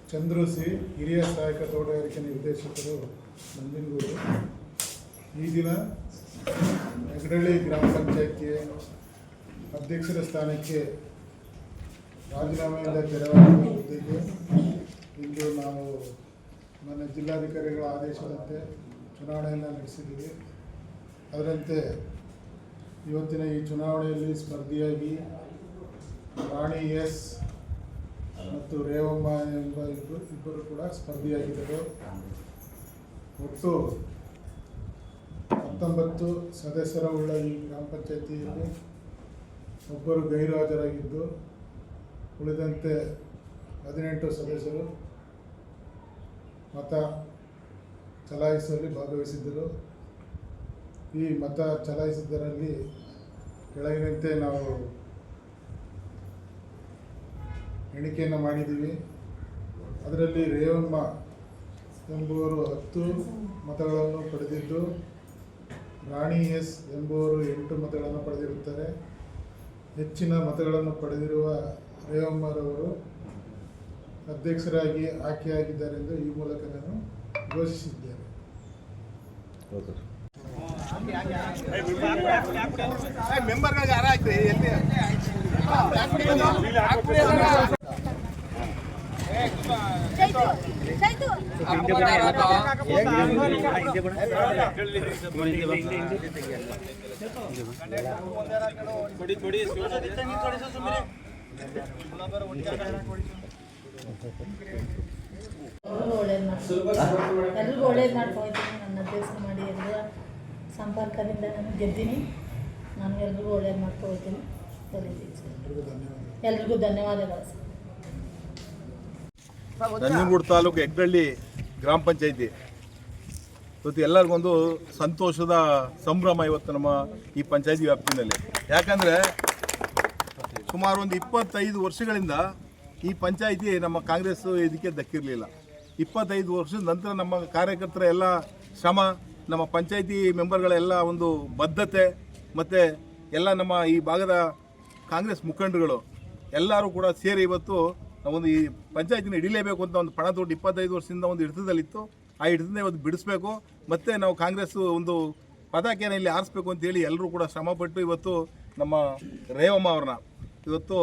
Chandru C, ಹಿರಿಯ ಸಹಾಯಕ ತೋಟಗಾರಿಕೆ ನಿರ್ದೇಶಕರು, ನಂಜನಗೂಡು. ಈ ದಿನ ಹೆಗ್ಡಳ್ಳಿ ಗ್ರಾಮ ಪಂಚಾಯತಿ ಅಧ್ಯಕ್ಷರ ಸ್ಥಾನಕ್ಕೆ ರಾಜೀನಾಮೆಯಿಂದ ತೆರವಾಗಿರುವ ಹುದ್ದೆಗೆ ಇಂದು ನಾವು ನನ್ನ ಜಿಲ್ಲಾಧಿಕಾರಿಗಳ ಆದೇಶದಂತೆ ಚುನಾವಣೆಯನ್ನು ನಡೆಸಿದ್ದೀವಿ. ಅದರಂತೆ ಇವತ್ತಿನ ಈ ಚುನಾವಣೆಯಲ್ಲಿ ಸ್ಪರ್ಧಿಯಾಗಿ ರಾಣಿ ಎಸ್ ಮತ್ತು ರೇವಮ್ಮ ಎಂಬ ಇಬ್ಬರು ಕೂಡ ಸ್ಪರ್ಧಿಯಾಗಿದ್ದರು. ಒಟ್ಟು 19 ಸದಸ್ಯರ ಉಳ್ಳ ಈ ಗ್ರಾಮ ಪಂಚಾಯತಿಯಲ್ಲಿ ಒಬ್ಬರು ಗೈರು ಹಾಜರಾಗಿದ್ದು, ಉಳಿದಂತೆ 18 ಸದಸ್ಯರು ಮತ ಚಲಾಯಿಸುವಲ್ಲಿ ಭಾಗವಹಿಸಿದ್ದರು. ಈ ಮತ ಚಲಾಯಿಸಿದ್ದರಲ್ಲಿ ಕೆಳಗಿನಂತೆ ನಾವು ಎಣಿಕೆಯನ್ನು ಮಾಡಿದ್ದೀವಿ. ಅದರಲ್ಲಿ ರೇವಮ್ಮ ಎಂಬುವರು 10 ಮತಗಳನ್ನು ಪಡೆದಿದ್ದು, ರಾಣಿ ಎಸ್ ಎಂಬುವರು 8 ಮತಗಳನ್ನು ಪಡೆದಿರುತ್ತಾರೆ. ಹೆಚ್ಚಿನ ಮತಗಳನ್ನು ಪಡೆದಿರುವ ರೇವಮ್ಮರವರು ಅಧ್ಯಕ್ಷರಾಗಿ ಆಯ್ಕೆಯಾಗಿದ್ದಾರೆಂದು ಈ ಮೂಲಕ ನಾನು ಘೋಷಿಸಿದ್ದೇನೆ. ಎಲ್ರಿಗೂ ಒಳ್ಳೇದು ಮಾಡ್ಕೊಳ್ತೀನಿ. ನನ್ನ ಅಭ್ಯಾಸ ಮಾಡಿ ಎಲ್ಲರ ಸಂಪರ್ಕದಿಂದ ನಾನು ಗೆದ್ದೀನಿ. ನಾನು ಎಲ್ರಿಗೂ ಒಳ್ಳೇದು ಮಾಡ್ಕೊಳ್ತೀನಿ. ಎಲ್ರಿಗೂ ಧನ್ಯವಾದಗಳು ಸರ್. ನಂಜನಗೂಡು ತಾಲೂಕು ಹೆಗ್ಡಳ್ಳಿ ಗ್ರಾಮ ಪಂಚಾಯತಿ ಇವತ್ತು ಎಲ್ಲರಿಗೊಂದು ಸಂತೋಷದ ಸಂಭ್ರಮ ಇವತ್ತು ನಮ್ಮ ಈ ಪಂಚಾಯತಿ ವ್ಯಾಪ್ತಿನಲ್ಲಿ. ಯಾಕಂದರೆ ಸುಮಾರು ಒಂದು 25 ವರ್ಷಗಳಿಂದ ಈ ಪಂಚಾಯತಿ ನಮ್ಮ ಕಾಂಗ್ರೆಸ್ ಇದಕ್ಕೆ ದಕ್ಕಿರಲಿಲ್ಲ. 25 ವರ್ಷದ ನಂತರ ನಮ್ಮ ಕಾರ್ಯಕರ್ತರ ಎಲ್ಲ ಶ್ರಮ, ನಮ್ಮ ಪಂಚಾಯತಿ ಮೆಂಬರ್ಗಳೆಲ್ಲ ಒಂದು ಬದ್ಧತೆ ಮತ್ತು ಎಲ್ಲ ನಮ್ಮ ಈ ಭಾಗದ ಕಾಂಗ್ರೆಸ್ ಮುಖಂಡರುಗಳು ಎಲ್ಲರೂ ಕೂಡ ಸೇರಿ ಇವತ್ತು ನಾವೊಂದು ಈ ಪಂಚಾಯತಿನ ಹಿಡಿಲೇಬೇಕು ಅಂತ ಒಂದು ಪಣ ತೊಟ್ಟು 25 ವರ್ಷದಿಂದ ಒಂದು ಹಿಡಿತದಲ್ಲಿತ್ತು. ಆ ಹಿಡಿತದಿಂದ ಇವತ್ತು ಬಿಡಿಸ್ಬೇಕು, ಮತ್ತು ನಾವು ಕಾಂಗ್ರೆಸ್ ಒಂದು ಪತಾಕೆಯನ್ನು ಇಲ್ಲಿ ಆರಿಸ್ಬೇಕು ಅಂತೇಳಿ ಎಲ್ಲರೂ ಕೂಡ ಶ್ರಮಪಟ್ಟು ಇವತ್ತು ನಮ್ಮ ರೇವಮ್ಮ ಅವ್ರನ್ನ ಇವತ್ತು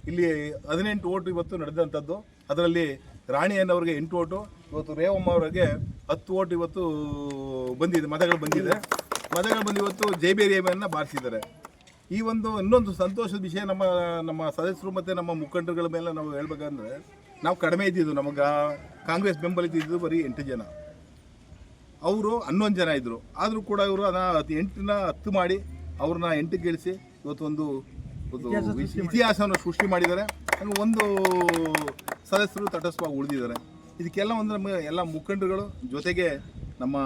ಇಲ್ಲಿ 18 ಓಟು ಇವತ್ತು ನಡೆದಂಥದ್ದು. ಅದರಲ್ಲಿ ರಾಣಿಯನ್ನವ್ರಿಗೆ 8 ಓಟು, ಇವತ್ತು ರೇವಮ್ಮ ಅವರಿಗೆ 10 ಓಟು ಇವತ್ತು ಬಂದಿದೆ, ಮತಗಳು ಬಂದು ಇವತ್ತು ಜೈಬೇರಿಯಮ್ಮನ್ನು ಬಾರಿಸಿದ್ದಾರೆ. ಈ ಒಂದು ಇನ್ನೊಂದು ಸಂತೋಷದ ವಿಷಯ ನಮ್ಮ ಸದಸ್ಯರು ಮತ್ತು ನಮ್ಮ ಮುಖಂಡರುಗಳ ಮೇಲೆ ನಾವು ಹೇಳ್ಬೇಕಂದ್ರೆ, ನಾವು ಕಡಿಮೆ ಇದ್ದಿದ್ದು, ನಮಗೆ ಕಾಂಗ್ರೆಸ್ ಬೆಂಬಲಿತಿದ್ದು ಬರೀ 8 ಜನ, ಅವರು 11 ಜನ ಇದ್ದರು. ಆದರೂ ಕೂಡ ಇವರು ಅದನ್ನು 8ನ 10 ಮಾಡಿ ಅವ್ರನ್ನ 8ಕ್ಕೆ ಇಳಿಸಿ ಇವತ್ತು ಒಂದು ಇತಿಹಾಸವನ್ನು ಸೃಷ್ಟಿ ಮಾಡಿದ್ದಾರೆ. ಒಂದು ಸದಸ್ಯರು ತಟಸ್ಥವಾಗಿ ಉಳಿದಿದ್ದಾರೆ. ಇದಕ್ಕೆಲ್ಲ ಒಂದು ನಮ್ಮ ಎಲ್ಲ ಮುಖಂಡರುಗಳು ಜೊತೆಗೆ ನಮ್ಮ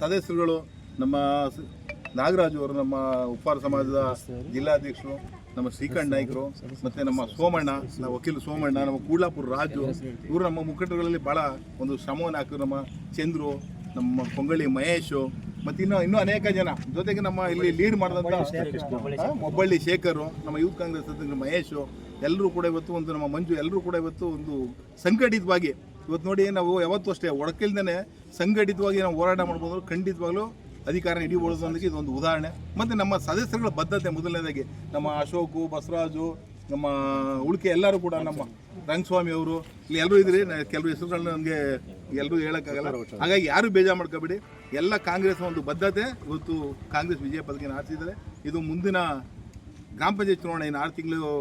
ಸದಸ್ಯರುಗಳು, ನಮ್ಮ ನಾಗರಾಜು ಅವರು, ನಮ್ಮ ಉಪ್ಪಾರ ಸಮಾಜದ ಜಿಲ್ಲಾಧ್ಯಕ್ಷರು, ನಮ್ಮ ಶ್ರೀಕಂಠ ನಾಯ್ಕರು, ಮತ್ತು ನಮ್ಮ ಸೋಮಣ್ಣ, ನಮ್ಮ ವಕೀಲ ಸೋಮಣ್ಣ, ನಮ್ಮ ಕೂಡ್ಲಾಪುರ ರಾಜು, ಇವರು ನಮ್ಮ ಮುಖಂಡರುಗಳಲ್ಲಿ ಭಾಳ ಒಂದು ಶ್ರಮವನ್ನು ಹಾಕಿದ್ರು. ನಮ್ಮ ಚಂದ್ರು, ನಮ್ಮ ಕೊಂಗಳಿ ಮಹೇಶು, ಮತ್ತು ಇನ್ನೂ ಅನೇಕ ಜನ, ಜೊತೆಗೆ ನಮ್ಮ ಇಲ್ಲಿ ಲೀಡ್ ಮಾಡಿದಂಥ ಮೊಬ್ಬಳ್ಳಿ ಶೇಖರು, ನಮ್ಮ ಯೂತ್ ಕಾಂಗ್ರೆಸ್ ಅಧ್ಯಕ್ಷ ಮಹೇಶು, ಎಲ್ಲರೂ ಕೂಡ ಇವತ್ತು ಒಂದು ನಮ್ಮ ಮಂಜು, ಎಲ್ಲರೂ ಕೂಡ ಇವತ್ತು ಒಂದು ಸಂಘಟಿತವಾಗಿ ಇವತ್ತು ನೋಡಿ, ನಾವು ಯಾವತ್ತೂ ಅಷ್ಟೇ ಒಡಕಿಲ್ದೇ ಸಂಘಟಿತವಾಗಿ ನಾವು ಹೋರಾಟ ಮಾಡ್ಬೋದು. ಖಂಡಿತವಾಗ್ಲೂ ಅಧಿಕಾರ ಹಿಡಿಬೋದು ಅನ್ನೋದಕ್ಕೆ ಇದೊಂದು ಉದಾಹರಣೆ. ಮತ್ತು ನಮ್ಮ ಸದಸ್ಯರುಗಳ ಬದ್ಧತೆ, ಮೊದಲನೇದಾಗಿ ನಮ್ಮ ಅಶೋಕು, ಬಸವರಾಜು, ನಮ್ಮ ಉಳಿಕೆ ಎಲ್ಲರೂ ಕೂಡ, ನಮ್ಮ ರಂಗಸ್ವಾಮಿ ಅವರು, ಇಲ್ಲಿ ಎಲ್ಲರೂ ಇದ್ರಿ. ಕೆಲವು ಹೆಸರುಗಳನ್ನ ನನಗೆ ಎಲ್ಲರೂ ಹೇಳೋಕ್ಕಾಗಲ್ಲ, ಹಾಗಾಗಿ ಯಾರು ಬೇಜಾರು ಮಾಡ್ಕೋಬೇಡಿ. ಎಲ್ಲ ಕಾಂಗ್ರೆಸ್ ಒಂದು ಬದ್ಧತೆ, ಇವತ್ತು ಕಾಂಗ್ರೆಸ್ ವಿಜಯ ಪದಕಿಯನ್ನು ಆರಿಸಿದ್ದಾರೆ. ಇದು ಮುಂದಿನ ಗ್ರಾಮ ಪಂಚಾಯತ್ ಚುನಾವಣೆ, ಇನ್ನು 6 ತಿಂಗಳು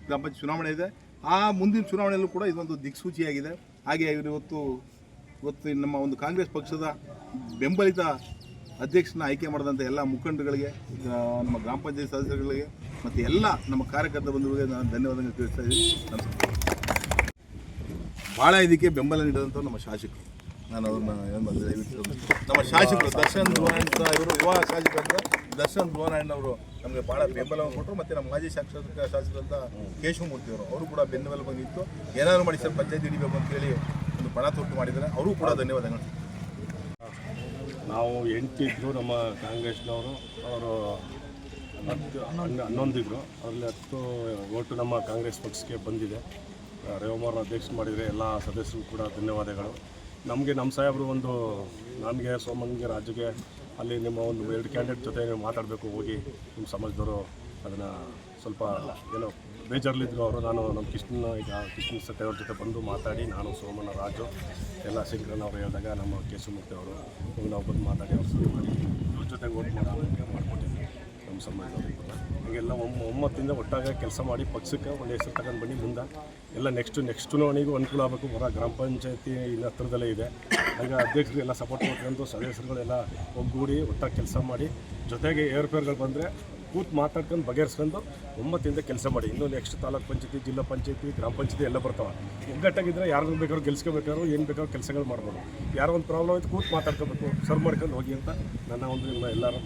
ಗ್ರಾಮ ಪಂಚಾಯತ್ ಚುನಾವಣೆ ಇದೆ. ಆ ಮುಂದಿನ ಚುನಾವಣೆಯಲ್ಲೂ ಕೂಡ ಇದೊಂದು ದಿಕ್ಸೂಚಿಯಾಗಿದೆ. ಹಾಗೆ ಇವರು ಇವತ್ತು ನಮ್ಮ ಒಂದು ಕಾಂಗ್ರೆಸ್ ಪಕ್ಷದ ಬೆಂಬಲಿತ ಅಧ್ಯಕ್ಷನ ಆಯ್ಕೆ ಮಾಡಿದಂಥ ಎಲ್ಲ ಮುಖಂಡರುಗಳಿಗೆ, ನಮ್ಮ ಗ್ರಾಮ ಪಂಚಾಯತ್ ಸದಸ್ಯರುಗಳಿಗೆ ಮತ್ತು ಎಲ್ಲ ನಮ್ಮ ಕಾರ್ಯಕರ್ತ ಬಂಧುಗಳಿಗೆ ನಾನು ಧನ್ಯವಾದಗಳು ತಿಳಿಸ್ತಾ ಇದ್ದೀನಿ. ಭಾಳ ಇದಕ್ಕೆ ಬೆಂಬಲ ನೀಡಿದಂಥ ನಮ್ಮ ಶಾಸಕರು, ನಾನು ಅವ್ರನ್ನ ನಮ್ಮ ಶಾಸಕರು ದರ್ಶನ್ ಧ್ರುವನಾರಾಯಣ ಇವರು, ಯುವ ಶಾಸಕರಂತ ದರ್ಶನ್ ಧ್ರುವನಾರಾಯಣ ಅವರು ನಮಗೆ ಭಾಳ ಬೆಂಬಲವನ್ನು ಕೊಟ್ಟರು. ಮತ್ತು ನಮ್ಮ ಮಾಜಿ ಶಾಸಕರಂತ ಕೇಶವಮೂರ್ತಿ ಅವರು ಕೂಡ ಬೆನ್ನೆಲುಬಾಗಿ ಬಂದಿತ್ತು. ಏನಾದರೂ ಮಾಡಿ ಸರ್ ಪಂಚಾಯತ್ ಹಿಡಿಬೇಕು ಅಂತೇಳಿ ಒಂದು ಪಣ ತೊಟ್ಟು ಮಾಡಿದ್ದಾರೆ. ಅವರು ಕೂಡ ಧನ್ಯವಾದಗಳು. ನಾವು 8 ಇದ್ದರು ನಮ್ಮ ಕಾಂಗ್ರೆಸ್ನವರು, ಅವರು 11 ಇದ್ದರು. ಅದರಲ್ಲಿ 10 ಓಟು ನಮ್ಮ ಕಾಂಗ್ರೆಸ್ ಪಕ್ಷಕ್ಕೆ ಬಂದಿದೆ. ರವಿವಾರ ಅಧ್ಯಕ್ಷ ಮಾಡಿದರೆ ಎಲ್ಲ ಸದಸ್ಯರು ಕೂಡ ಧನ್ಯವಾದಗಳು. ನಮಗೆ ನಮ್ಮ ಸಾಹೇಬರು ಒಂದು ನನಗೆ ಸೋಮನ್ಗೆ ರಾಜುಗೆ ಅಲ್ಲಿ ನಿಮ್ಮ ಒಂದು 2 ಕ್ಯಾಂಡಿಡೇಟ್ ಜೊತೆ ಮಾತಾಡಬೇಕು, ಹೋಗಿ ನಿಮ್ಮ ಸಮಾಜದವರು ಅದನ್ನು ಸ್ವಲ್ಪ ಏನೋ ಬೇಜಾರಲ್ಲಿದ್ದರು ಅವರು. ನಾನು ನಮ್ಮ ಕೃಷ್ಣ ಸತ್ಯ ಅವ್ರ ಜೊತೆ ಬಂದು ಮಾತಾಡಿ, ನಾನು ಸೋಮಣ್ಣ, ರಾಜು ಎಲ್ಲ ಶಂಕರಣ್ಣ ಅವರು ಹೇಳಿದಾಗ ನಮ್ಮ ಕೇಶವಮೂರ್ತಿ ಅವರು ನಾವು ಬಂದು ಮಾತಾಡಿ ಅವ್ರ ಸರಿ ಮಾಡಿ ಇವ್ರ ಜೊತೆಗೆ ಓಟ್ ಮಾಡಿಕೊಟ್ಟಿದ್ವಿ ನಮ್ಮ ಸಮಾಜದವ್ರಿಗೆ. ಹೀಗೆಲ್ಲ ಒಮ್ಮತ್ತಿಂದ ಒಟ್ಟಾಗಿ ಕೆಲಸ ಮಾಡಿ ಪಕ್ಷಕ್ಕೆ ಒಂದು ಹೆಸರು ತಗೊಂಡು ಬನ್ನಿ. ಮುಂದೆ ಎಲ್ಲ ನೆಕ್ಸ್ಟ್ ಚುನಾವಣೆಗೂ ಅನುಕೂಲ ಆಗಬೇಕು. ಹೊರ ಗ್ರಾಮ ಪಂಚಾಯತಿ ಇನ್ನು ಹತ್ರದಲ್ಲೇ ಇದೆ. ಹಾಗೆ ಅಧ್ಯಕ್ಷರಿಗೆಲ್ಲ ಸಪೋರ್ಟ್ ಮಾಡ್ಕೊಂಡು ಸದಸ್ಯರುಗಳೆಲ್ಲ ಒಗ್ಗೂಡಿ ಒಟ್ಟಾಗಿ ಕೆಲಸ ಮಾಡಿ, ಜೊತೆಗೆ ಏರ್ಪೇರ್ಗಳು ಬಂದರೆ ಕೂತು ಮಾತಾಡ್ಕೊಂಡು ಬಗೆಹರಿಸ್ಕೊಂಡು ಒಮ್ಮತ್ತಿಂದ ಕೆಲಸ ಮಾಡಿ. ಇನ್ನೂ ನೆಕ್ಸ್ಟ್ ತಾಲೂಕು ಪಂಚಾಯತಿ, ಜಿಲ್ಲಾ ಪಂಚಾಯತಿ, ಗ್ರಾಮ ಪಂಚಾಯತಿ ಎಲ್ಲ ಬರ್ತಾವೆ. ಒಗ್ಗಟ್ಟಾಗಿದ್ದರೆ ಯಾರು ಬೇಕಾದ್ರೂ ಗೆಲ್ಸ್ಕೋಬೇಕಾದ್ರು ಏನು ಬೇಕಾದ್ರೂ ಕೆಲಸಗಳು ಮಾಡ್ಬೋದು. ಯಾರೋ ಒಂದು ಪ್ರಾಬ್ಲಮ್ ಆಯ್ತು ಕೂತು ಮಾತಾಡ್ಕೋಬೇಕು, ಸರ್ವ್ ಮಾಡ್ಕೊಂಡು ಹೋಗಿ ಅಂತ ನನ್ನ ಒಂದು ಎಲ್ಲರೂ